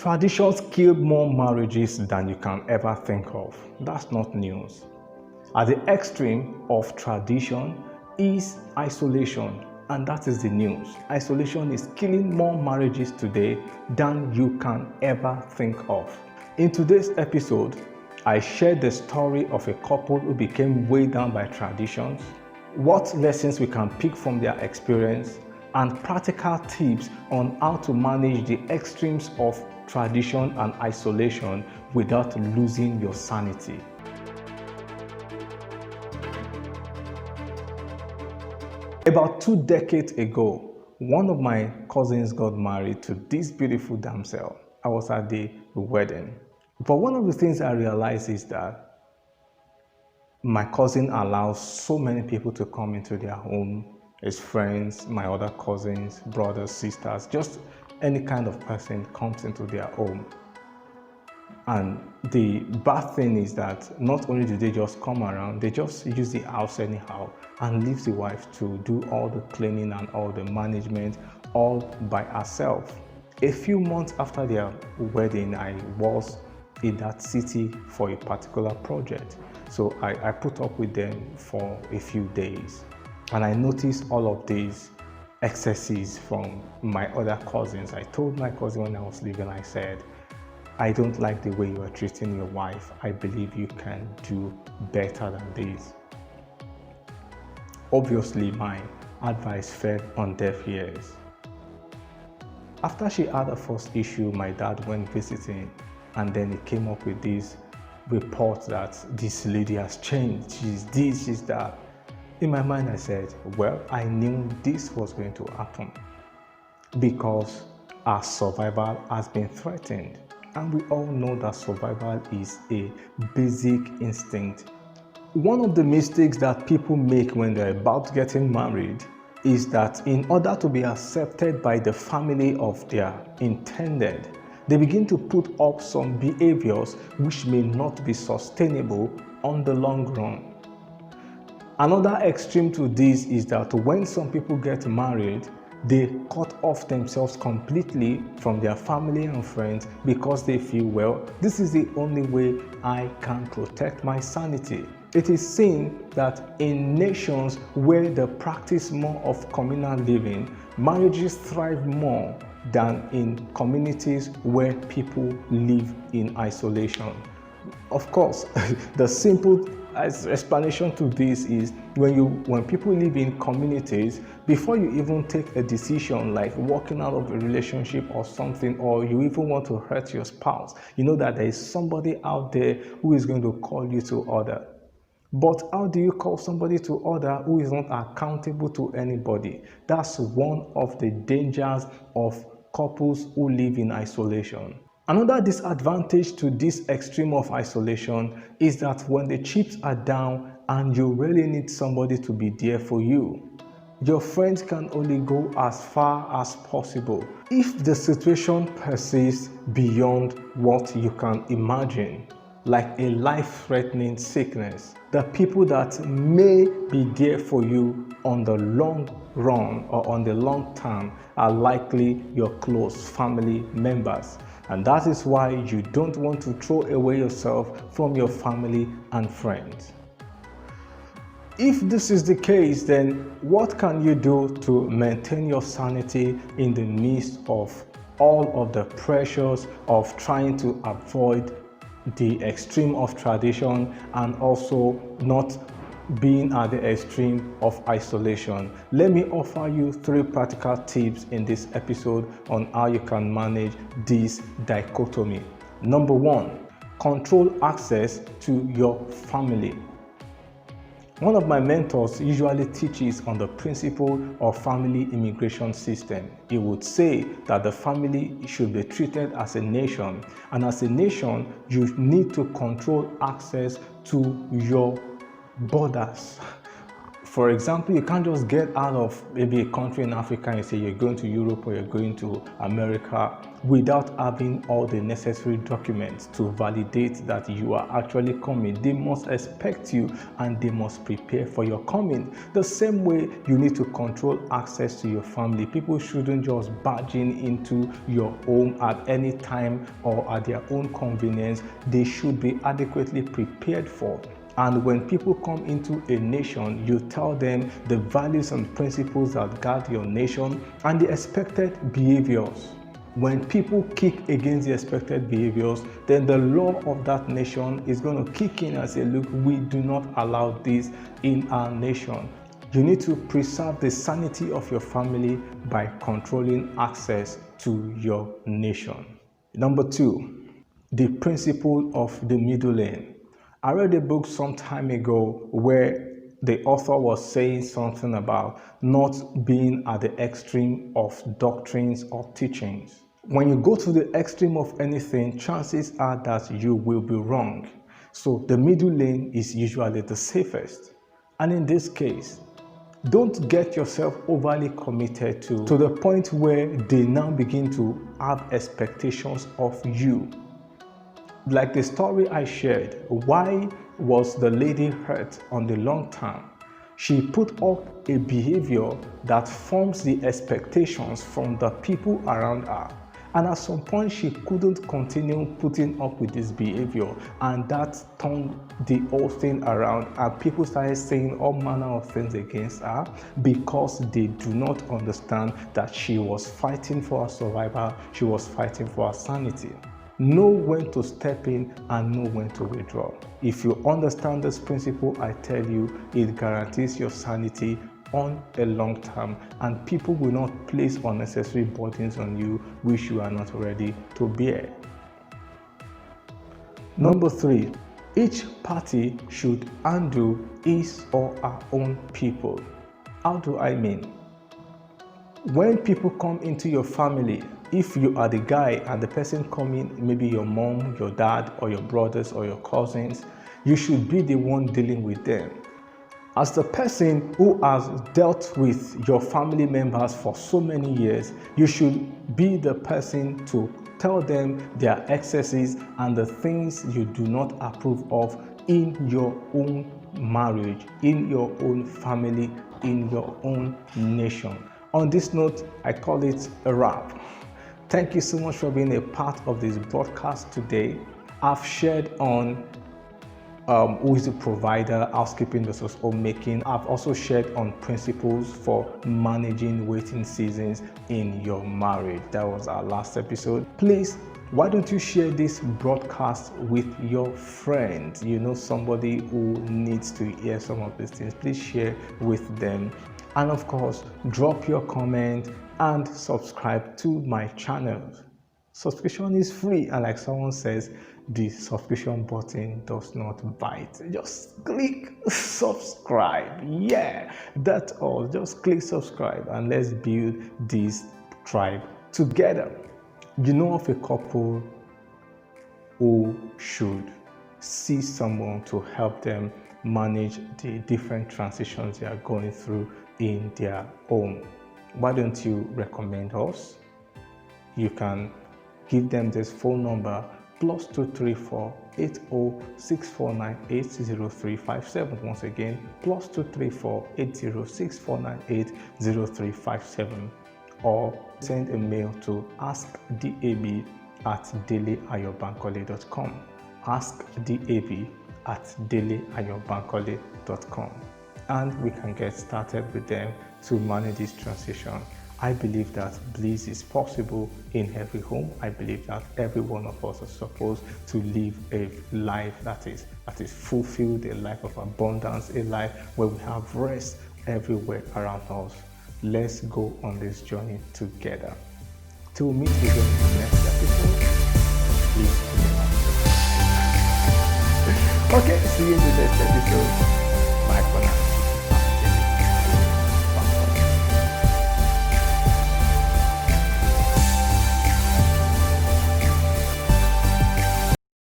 Traditions kill more marriages than you can ever think of. That's not news. At the extreme of tradition is isolation, and that is the news. Isolation is killing more marriages today than you can ever think of. In today's episode, I shared the story of a couple who became weighed down by traditions, what lessons we can pick from their experience, and practical tips on how to manage the extremes of tradition and isolation without losing your sanity. About 2 decades ago, one of my cousins got married to this beautiful damsel. I was at the wedding. But one of the things I realized is that my cousin allows so many people to come into their home, his friends, my other cousins, brothers, sisters, just any kind of person comes into their home. And the bad thing is that not only do they just come around, they just use the house anyhow and leave the wife to do all the cleaning and all the management all by herself. A few months after their wedding, I was in that city for a particular project. So I put up with them for a few days. And I noticed all of these excesses from my other cousins. I told my cousin when I was leaving, I said, I don't like the way you are treating your wife. I believe you can do better than this. Obviously, my advice fell on deaf ears. After she had the first issue, my dad went visiting, and then he came up with this report that this lady has changed. She's this, she's that. In my mind, I said, well, I knew this was going to happen because our survival has been threatened. And we all know that survival is a basic instinct. One of the mistakes that people make when they're about getting married is that in order to be accepted by the family of their intended, they begin to put up some behaviors which may not be sustainable on the long run. Another extreme to this is that when some people get married, they cut off themselves completely from their family and friends because they feel, well, this is the only way I can protect my sanity. It is seen that in nations where they practice more of communal living, marriages thrive more than in communities where people live in isolation. Of course, the simple explanation to this is when people live in communities, before you even take a decision like walking out of a relationship or something, or you even want to hurt your spouse, you know that there is somebody out there who is going to call you to order. But how do you call somebody to order who is not accountable to anybody? That's one of the dangers of couples who live in isolation. Another disadvantage to this extreme of isolation is that when the chips are down and you really need somebody to be there for you, your friends can only go as far as possible. If the situation persists beyond what you can imagine, like a life-threatening sickness, the people that may be there for you on the long run or on the long term are likely your close family members. And that is why you don't want to throw away yourself from your family and friends. If this is the case, then what can you do to maintain your sanity in the midst of all of the pressures of trying to avoid the extreme of tradition and also not being at the extreme of isolation? Let me offer you 3 practical tips in this episode on how you can manage this dichotomy. Number 1, control access to your family. One of my mentors usually teaches on the principle of family immigration system. He would say that the family should be treated as a nation, and as a nation, you need to control access to your borders. For example, you can't just get out of maybe a country in Africa and say you're going to Europe or you're going to America without having all the necessary documents to validate that you are actually coming. They must expect you and they must prepare for your coming. The same way you need to control access to your family. People shouldn't just barge into your home at any time or at their own convenience. They should be adequately prepared for. And when people come into a nation, you tell them the values and principles that guide your nation and the expected behaviors. When people kick against the expected behaviors, then the law of that nation is going to kick in and say, look, we do not allow this in our nation. You need to preserve the sanity of your family by controlling access to your nation. Number 2, the principle of the middle lane. I read a book some time ago where the author was saying something about not being at the extreme of doctrines or teachings. When you go to the extreme of anything, chances are that you will be wrong. So the middle lane is usually the safest. And in this case, don't get yourself overly committed to the point where they now begin to have expectations of you. Like the story I shared, why was the lady hurt on the long term? She put up a behavior that forms the expectations from the people around her. And at some point, she couldn't continue putting up with this behavior, and that turned the whole thing around, and people started saying all manner of things against her because they do not understand that she was fighting for her survival, she was fighting for her sanity. Know when to step in and know when to withdraw. If you understand this principle, I tell you, it guarantees your sanity on a long term, and people will not place unnecessary burdens on you which you are not ready to bear. Number 3, each party should handle his or her own people. How do I mean? When people come into your family, if you are the guy and the person coming, maybe your mom, your dad, or your brothers or your cousins, you should be the one dealing with them. As the person who has dealt with your family members for so many years, you should be the person to tell them their excesses and the things you do not approve of in your own marriage, in your own family, in your own nation. On this note, I call it a wrap. Thank you so much for being a part of this broadcast today. I've shared on who is the provider, housekeeping versus homemaking. I've also shared on principles for managing waiting seasons in your marriage. That was our last episode. Please, why don't you share this broadcast with your friends? You know somebody who needs to hear some of these things. Please share with them. And of course, drop your comment and subscribe to my channel. Subscription is free, and like someone says, the subscription button does not bite. Just click subscribe. Yeah, that's all. Just click subscribe and let's build this tribe together. You know of a couple who should see someone to help them manage the different transitions they are going through in their home. Why don't you recommend us? You can give them this phone number, +234 806498 0357. Once again, +234 806498 0357, or send a mail to askdab@dailyayurbankole.com. askdab@dailyayurbankole.com, and we can get started with them to manage this transition. I believe that bliss is possible in every home. I believe that every one of us is supposed to live a life that is fulfilled, a life of abundance, a life where we have rest everywhere around us. Let's go on this journey together. Till we meet again in the next episode, please remember. Okay, see you in the next episode.